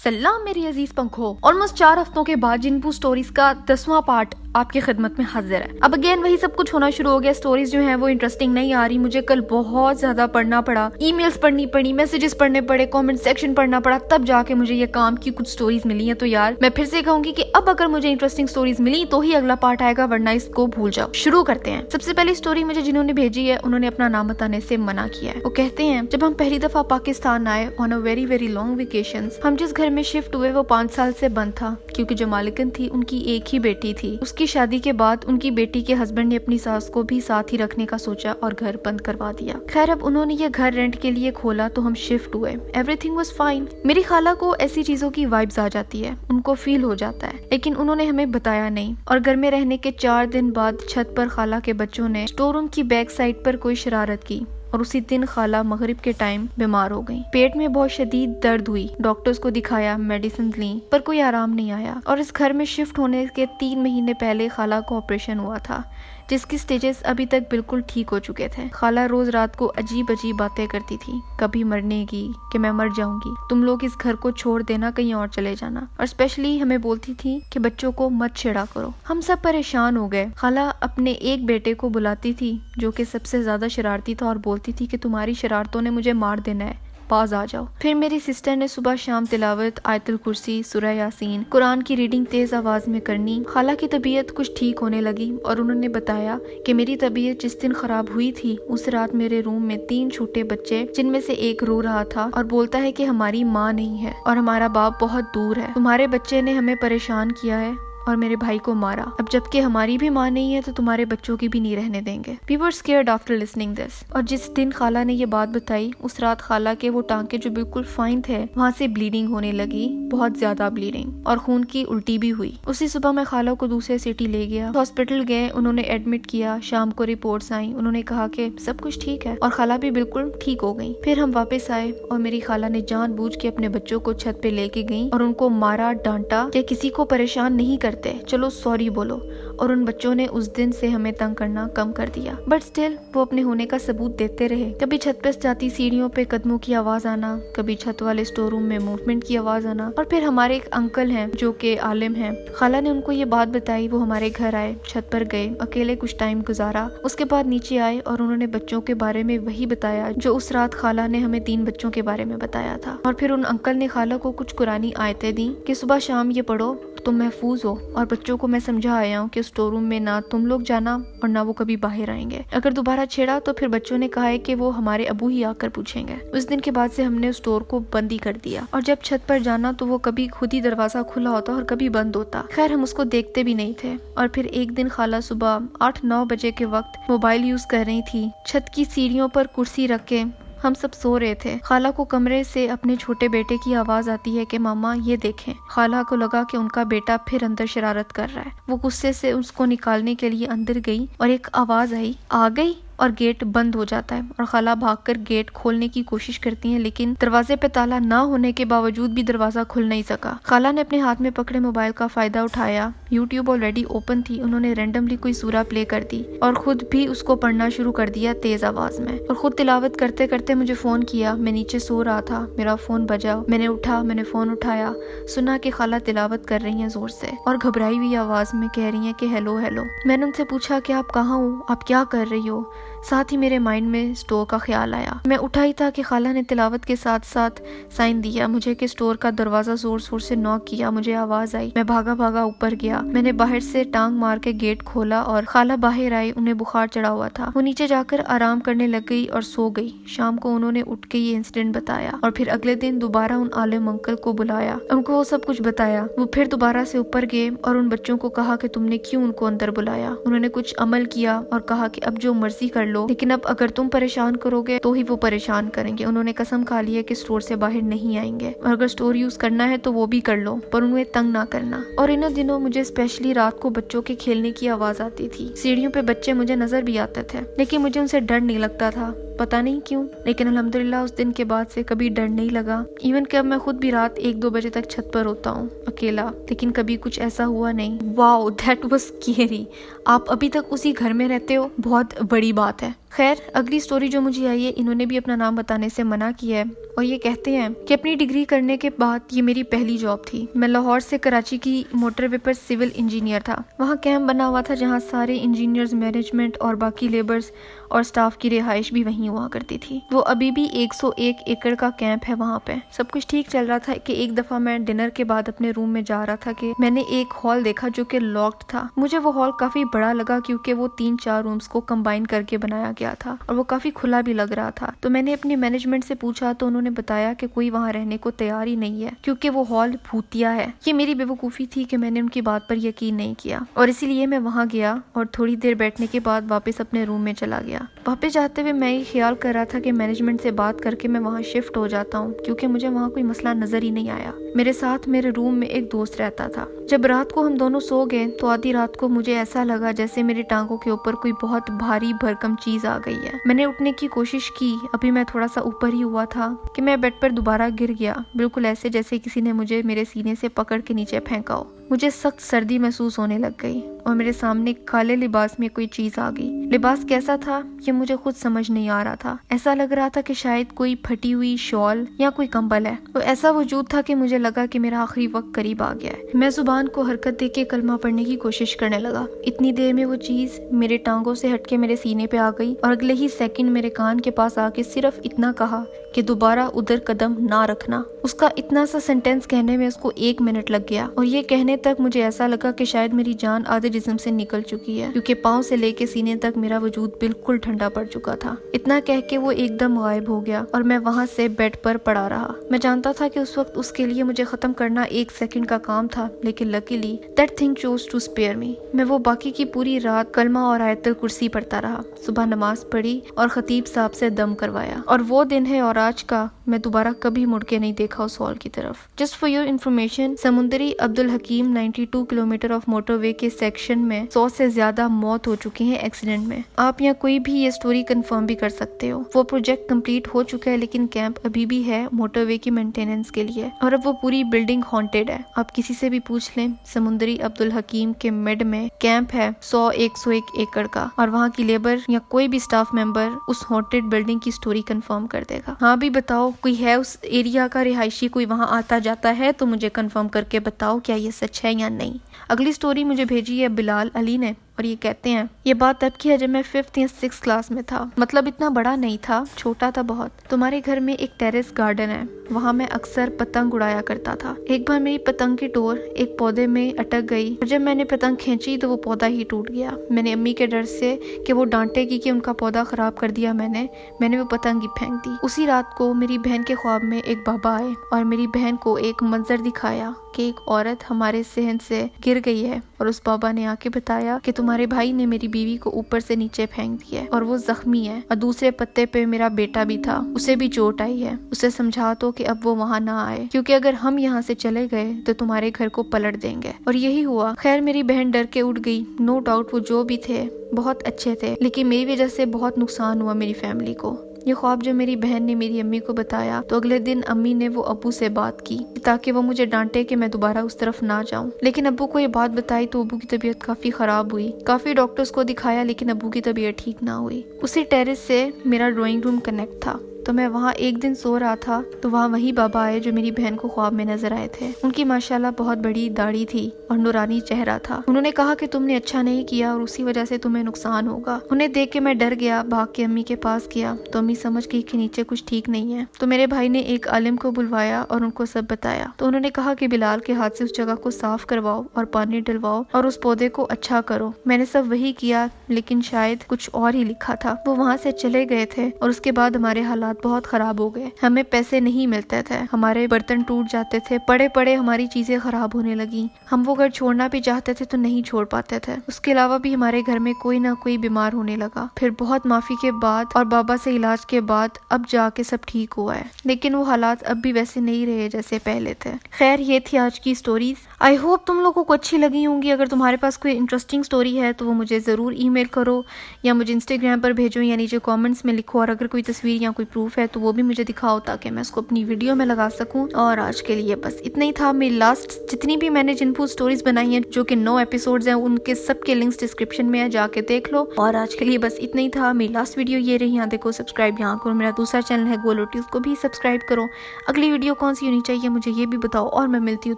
सलाम मेरी अजीज पंखो। ऑलमोस्ट 4 हफ्तों के बाद जिनपू स्टोरीज का 10वां पार्ट आपकी खिदमत में हाजिर है। अब अगेन वही सब कुछ होना शुरू हो गया। स्टोरीज जो हैं वो इंटरेस्टिंग नहीं आ रही। मुझे कल बहुत ज्यादा पढ़ना पड़ा, ईमेल्स पढ़नी पड़ी, मैसेजेस पढ़ने पड़े, कमेंट सेक्शन पढ़ना पड़ा, तब जाके मुझे ये काम की कुछ स्टोरीज मिली हैं। तो यार मैं फिर से कहूंगी कि अब अगर मुझे इंटरेस्टिंग स्टोरीज मिली तो ही अगला पार्ट आएगा, वरना इसको भूल जाओ। शुरू करते हैं। सबसे पहली स्टोरी मुझे जिन्होंने भेजी है उन्होंने अपना नाम बताने से मना किया है। वो कहते हैं, जब हम पहली दफा पाकिस्तान आए on a very very long vacation, हम जिस घर में शिफ्ट हुए वो 5 साल से बंद था, क्योंकि जो मालिकन थी उनकी एक ही बेटी थी। उसकी शादी के बाद उनकी बेटी के हस्बैंड ने अपनी सास को भी साथ ही रखने का सोचा और घर बंद करवा दिया। खैर अब उन्होंने ये घर रेंट के लिए खोला तो हम शिफ्ट हुए। Everything was fine. मेरी खाला को ऐसी चीजों की वाइब्स आ जाती है, उनको फील हो जाता है, लेकिन उन्होंने हमें बताया नहीं। और घर में रहने के 4 दिन बाद छत पर खाला के बच्चों ने स्टोर रूम की बैक साइड पर कोई शरारत की और उसी दिन खाला मगरिब के टाइम बीमार हो गई। पेट में बहुत शदीद दर्द हुई, डॉक्टर्स को दिखाया, मेडिसिन ली, पर कोई आराम नहीं आया। और इस घर में शिफ्ट होने के 3 महीने पहले खाला को ऑपरेशन हुआ था, जिसकी स्टेजेस अभी तक बिल्कुल ठीक हो चुके थे। खाला रोज रात को अजीब अजीब बातें करती थी, कभी मरने की, कि मैं मर जाऊंगी, तुम लोग इस घर को छोड़ देना, कहीं और चले जाना। और स्पेशली हमें बोलती थी कि बच्चों को मत छेड़ा करो। हम सब परेशान हो गए। खाला अपने एक बेटे को बुलाती थी जो कि सबसे ज्यादा शरारती था और बोलती थी कि तुम्हारी शरारतों ने मुझे मार देना है, पास आ जाओ। फिर मेरी सिस्टर ने सुबह शाम तिलावत, आयतुल कुर्सी, सूरह यासीन, कुरान की रीडिंग तेज आवाज में करनी। खाला की तबीयत कुछ ठीक होने लगी और उन्होंने बताया कि मेरी तबीयत जिस दिन खराब हुई थी उस रात मेरे रूम में 3 छोटे बच्चे, जिनमें से एक रो रहा था और बोलता है कि हमारी माँ नहीं है और हमारा बाप बहुत दूर है, तुम्हारे बच्चे ने हमें परेशान किया है और मेरे भाई को मारा। अब जबकि हमारी भी माँ नहीं है तो तुम्हारे बच्चों की भी नहीं रहने देंगे। We were scared after listening this। और जिस दिन खाला ने ये बात बताई उस रात खाला के वो टांके जो बिल्कुल फाइन थे वहाँ से ब्लीडिंग होने लगी, बहुत ज्यादा ब्लीडिंग, और खून की उल्टी भी हुई। उसी सुबह मैं खाला को दूसरे सिटी ले गया, हॉस्पिटल गए, उन्होंने एडमिट किया। शाम को रिपोर्ट्स आई, उन्होंने कहा कि सब कुछ ठीक है और खाला भी बिल्कुल ठीक हो गई। फिर हम वापस आए और मेरी खाला ने जानबूझ के अपने बच्चों को छत पे लेके गई और उनको मारा, डांटा कि किसी को परेशान नहीं करते, चलो सॉरी बोलो। और उन बच्चों ने उस दिन से हमें तंग करना कम कर दिया, बट स्टिल वो अपने होने का सबूत देते रहे। कभी छत पर जाती सीढ़ियों पे कदमों की आवाज आना, कभी छत वाले स्टोर रूम में मूवमेंट की आवाज आना। और फिर हमारे एक अंकल हैं जो कि आलिम हैं, खाला ने उनको ये बात बताई। वो हमारे घर आए, छत पर गए, अकेले कुछ टाइम गुजारा, उसके बाद नीचे आए और उन्होंने बच्चों के बारे में वही बताया जो उस रात खाला ने हमें 3 बच्चों के बारे में बताया था। और फिर उन अंकल ने खाला को कुछ कुरानी आयतें दी कि सुबह शाम ये पढ़ो तुम महफूज हो। और बच्चों को मैं समझा आया हूँ कि स्टोर रूम में ना तुम लोग जाना और ना वो कभी बाहर आएंगे। अगर दोबारा छेड़ा तो फिर बच्चों ने कहा है कि वो हमारे अबू ही आकर पूछेंगे। उस दिन के बाद से हमने स्टोर को बंद ही कर दिया और जब छत पर जाना तो वो कभी खुद ही दरवाजा खुला होता और कभी बंद होता। खैर हम उसको देखते भी नहीं थे। और फिर एक दिन खाला सुबह 8-9 बजे के वक्त मोबाइल यूज कर रही थी। छत की सीढ़ियों पर कुर्सी रख के हम सब सो रहे थे। खाला को कमरे से अपने छोटे बेटे की आवाज आती है कि मामा ये देखें। खाला को लगा कि उनका बेटा फिर अंदर शरारत कर रहा है। वो गुस्से से उसको निकालने के लिए अंदर गई और एक आवाज आई, आ गई, और गेट बंद हो जाता है। और खाला भागकर गेट खोलने की कोशिश करती हैं, लेकिन दरवाजे पे ताला ना होने के बावजूद भी दरवाजा खुल नहीं सका। खाला ने अपने हाथ में पकड़े मोबाइल का फायदा उठाया। यूट्यूब ऑलरेडी ओपन थी, उन्होंने रैंडमली कोई सूरा प्ले कर दी और खुद भी उसको पढ़ना शुरू कर दिया तेज आवाज में। और खुद तिलावत करते करते मुझे फोन किया। मैं नीचे सो रहा था, मेरा फोन बजा, मैंने उठा, मैंने फोन उठाया, सुना कि खाला तिलावत कर रही हैं जोर से और घबराई हुई आवाज में कह रही हैं कि हेलो हेलो। मैंने उनसे पूछा कि आप कहाँ हो, आप क्या कर रही हो। साथ ही मेरे माइंड में स्टोर का ख्याल आया। मैं उठा ही था कि खाला ने तिलावत के साथ साथ साइन दिया मुझे कि स्टोर का दरवाजा जोर जोर से नॉक किया। मुझे आवाज आई, मैं भागा भागा ऊपर गया। मैंने बाहर से टांग मार के गेट खोला और खाला बाहर आई। उन्हें बुखार चढ़ा हुआ था। वो नीचे जाकर आराम करने लग गई और सो गई। शाम को उन्होंने उठ के ये इंसिडेंट बताया और फिर अगले दिन दोबारा उन आलिम अंकल को बुलाया, उनको वो सब कुछ बताया। वो फिर दोबारा से ऊपर गए और उन बच्चों को कहा कि तुमने क्यों उनको अंदर बुलाया। उन्होंने कुछ अमल किया और कहा कि अब जो मर्जी कर लो, लेकिन अब अगर तुम परेशान करोगे तो ही वो परेशान करेंगे। उन्होंने कसम खा ली है कि स्टोर से बाहर नहीं आएंगे और अगर स्टोर यूज करना है तो वो भी कर लो, पर उन्हें तंग ना करना। और इन दिनों मुझे स्पेशली रात को बच्चों के खेलने की आवाज आती थी। सीढ़ियों पे बच्चे मुझे नजर भी आते थे, लेकिन मुझे उनसे डर नहीं लगता था, पता नहीं क्यों। लेकिन अल्हम्दुलिल्लाह उस दिन के बाद से कभी डर नहीं लगा। इवन कि अब मैं खुद भी रात 1-2 बजे तक छत पर होता हूँ अकेला, लेकिन कभी कुछ ऐसा हुआ नहीं। Wow, that was scary. आप अभी तक उसी घर में रहते हो, बहुत बड़ी बात है। खैर अगली स्टोरी जो मुझे आई है, इन्होंने भी अपना नाम बताने से मना किया है और ये कहते हैं कि अपनी डिग्री करने के बाद ये मेरी पहली जॉब थी। मैं लाहौर से कराची की मोटरवे पर सिविल इंजीनियर था। वहाँ कैंप बना हुआ था जहाँ सारे इंजीनियर्स, मैनेजमेंट और बाकी लेबर्स और स्टाफ की रिहाइश भी वहीं हुआ करती थी। वो अभी भी 101 एकड़ का कैंप है वहाँ पे। सब कुछ ठीक चल रहा था कि एक दफा मैं डिनर के बाद अपने रूम में जा रहा था कि मैंने एक हॉल देखा जो कि लॉक्ड था। मुझे वो हॉल काफी बड़ा लगा क्योंकि वो 3-4 रूम्स को कंबाइन करके बनाया गया था और वो काफी खुला भी लग रहा था। तो मैंने अपने मैनेजमेंट से पूछा तो उन्होंने बताया कि कोई वहाँ रहने को तैयार ही नहीं है क्योंकि वो हॉल भूतिया है। ये मेरी बेवकूफ़ी थी कि मैंने उनकी बात पर यकीन नहीं किया और इसीलिए मैं वहाँ गया और थोड़ी देर बैठने के बाद वापस अपने रूम में चला गया। वापस जाते हुए मैं ये ख्याल कर रहा था कि मैनेजमेंट से बात करके मैं वहाँ शिफ्ट हो जाता हूँ क्योंकि मुझे वहाँ कोई मसला नजर ही नहीं आया। मेरे साथ मेरे रूम में एक दोस्त रहता था। जब रात को हम दोनों सो गए तो आधी रात को मुझे ऐसा लगा जैसे मेरी टांगों के ऊपर कोई बहुत भारी भरकम चीज आ गई है। मैंने उठने की कोशिश की, अभी मैं थोड़ा सा ऊपर ही हुआ था कि मैं बेड पर दोबारा गिर गया, बिल्कुल ऐसे जैसे किसी ने मुझे मेरे सीने से पकड़ के नीचे फेंका हो। मुझे सख्त सर्दी महसूस होने लग गई और मेरे सामने काले लिबास में कोई चीज आ गई। लिबास कैसा था ये मुझे खुद समझ नहीं आ रहा था। ऐसा लग रहा था कि शायद कोई फटी हुई शॉल या कोई कंबल है। वो ऐसा वजूद था कि मुझे लगा कि मेरा आखिरी वक्त करीब आ गया है। मैं जुबान को हरकत देके कलमा पढ़ने की कोशिश करने लगा। इतनी देर में वो चीज मेरे टांगों से हटके मेरे सीने पे आ गई और अगले ही सेकंड मेरे कान के पास आके सिर्फ इतना कहा कि दोबारा उधर कदम ना रखना। उसका इतना सा सेंटेंस कहने में उसको 1 मिनट लग गया और ये कहने तक मुझे ऐसा लगा कि शायद मेरी जान आधे जिस्म से निकल चुकी है क्योंकि पाँव से लेके सीने तक मेरा वजूद बिल्कुल ठंडा पड़ चुका था। इतना कह के वो एकदम गायब हो गया और मैं वहाँ से बेड पर पड़ा रहा। मैं जानता था कि उस वक्त उसके लिए मुझे खत्म करना 1 सेकंड का काम था, लेकिन luckily that thing chose to spare me. मैं वो बाकी की पूरी रात कलमा और आयतुल कुर्सी पढ़ता रहा। सुबह नमाज पढ़ी और खतीब साहब से दम करवाया और वो दिन है और आज का मैं दोबारा कभी मुड़ के नहीं देखा उस हॉल की तरफ। जस्ट फॉर योर इन्फॉर्मेशन, समुंदरी अब्दुल हकीम 92 किलोमीटर ऑफ मोटरवे के सेक्शन में 100 से ज्यादा मौत हो चुकी है एक्सीडेंट में। आप यहाँ कोई भी ये स्टोरी कंफर्म भी कर सकते हो। वो प्रोजेक्ट कंप्लीट हो चुका है लेकिन कैंप अभी भी है मोटरवे की मेंटेनेंस के लिए और अब वो पूरी बिल्डिंग हॉन्टेड है। आप किसी से भी पूछ लें, समुंदरी अब्दुल हकीम के मिड में कैंप है 101 एकड़ का और वहाँ की लेबर या कोई भी स्टाफ मेंबर उस हॉन्टेड बिल्डिंग की स्टोरी कंफर्म कर देगा। हाँ भी बताओ, कोई है उस एरिया का रिहायशी, कोई वहाँ आता जाता है तो मुझे कंफर्म करके बताओ क्या ये सच है या नहीं। अगली स्टोरी मुझे भेजी है बिलाल अली ने और ये कहते हैं, ये बात तब की है जब मैं 5th या 6th क्लास में था। मतलब इतना बड़ा नहीं था, छोटा था बहुत। तुम्हारे घर में एक टेरेस गार्डन है, वहाँ मैं अक्सर पतंग उड़ाया करता था। एक बार मेरी पतंग की डोर एक पौधे में अटक गई और जब मैंने पतंग खींची तो वो पौधा ही टूट गया। मैंने अम्मी के डर से कि वो डांटेगी कि उनका पौधा खराब कर दिया मैंने वो पतंग ही फेंक दी। उसी रात को मेरी बहन के ख्वाब में एक बाबा आए और मेरी बहन को एक मंजर दिखाया कि एक औरत हमारे सहन से गिर गई है और उस बाबा ने आके बताया कि तुम्हारे भाई ने मेरी बीवी को ऊपर से नीचे फेंक दिया है और वो जख्मी है और दूसरे पत्ते पे मेरा बेटा भी था, उसे भी चोट आई है। उसे समझा दो कि अब वो वहाँ ना आए क्योंकि अगर हम यहाँ से चले गए तो तुम्हारे घर को पलट देंगे। और यही हुआ। खैर मेरी बहन डर के उठ गई। नो डाउट वो जो भी थे बहुत अच्छे थे, लेकिन मेरी वजह से बहुत नुकसान हुआ मेरी फैमिली को। ये ख्वाब जो मेरी बहन ने मेरी अम्मी को बताया तो अगले दिन अम्मी ने वो अब्बू से बात की ताकि वो मुझे डांटे कि मैं दोबारा उस तरफ ना जाऊं। लेकिन अब्बू को ये बात बताई तो अब्बू की तबीयत काफी खराब हुई। काफी डॉक्टर्स को दिखाया लेकिन अब्बू की तबीयत ठीक ना हुई। उसी टेरेस से मेरा ड्राइंग रूम कनेक्ट था तो मैं वहाँ एक दिन सो रहा था तो वहाँ वही बाबा आए जो मेरी बहन को ख्वाब में नजर आए थे। उनकी माशाल्लाह बहुत बड़ी दाढ़ी थी और नूरानी चेहरा था। उन्होंने कहा कि तुमने अच्छा नहीं किया और उसी वजह से तुम्हें नुकसान होगा। उन्हें देख के मैं डर गया, भाग के अम्मी के पास गया तो अम्मी समझ गई कि नीचे कुछ ठीक नहीं है। तो मेरे भाई ने एक आलिम को बुलवाया और उनको सब बताया। तो उन्होंने कहा कि बिलाल के हाथ से उस जगह को साफ करवाओ और पानी डलवाओ और उस पौधे को अच्छा करो। मैंने सब वही किया लेकिन शायद कुछ और ही लिखा था। वो वहाँ से चले गए थे और उसके बाद हमारे हालात बहुत खराब हो गए। हमें पैसे नहीं मिलते थे, हमारे बर्तन टूट जाते थे, पड़े पड़े हमारी चीजें खराब होने लगी। हम वो घर छोड़ना भी चाहते थे तो नहीं छोड़ पाते थे। उसके अलावा भी हमारे घर में कोई ना कोई बीमार होने लगा। फिर बहुत माफी के बाद और बाबा से इलाज के बाद अब जाके सब ठीक हुआ है, लेकिन वो हालात अब भी वैसे नहीं रहे जैसे पहले थे। खैर ये थी आज की स्टोरीज। आई होप तुम लोगों को अच्छी लगी होंगी। अगर तुम्हारे पास कोई इंटरेस्टिंग स्टोरी है तो वो मुझे जरूर ईमेल करो या मुझे इंस्टाग्राम पर भेजो या नीचे कमेंट्स में लिखो। और अगर कोई तस्वीर या कोई प्रूफ प्रूफ है तो वो भी मुझे दिखाओ ताकि मैं उसको अपनी वीडियो में लगा सकूं। और आज के लिए बस इतना ही था। मेरी लास्ट जितनी भी मैंने जिनपू स्टोरीज बनाई हैं जो कि 9 एपिसोड्स हैं उनके सबके लिंक्स डिस्क्रिप्शन में है, जाके देख लो। और आज के लिए बस इतना ही था। मेरी लास्ट वीडियो ये रही। यहाँ देखो सब्सक्राइब यहाँ करो। मेरा दूसरा चैनल है गोलोटी, उसको भी सब्सक्राइब करो। अगली वीडियो कौन सी होनी चाहिए मुझे ये भी बताओ और मैं मिलती हूँ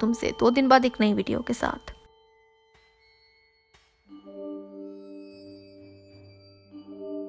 तुमसे 2 दिन बाद एक नई वीडियो के साथ।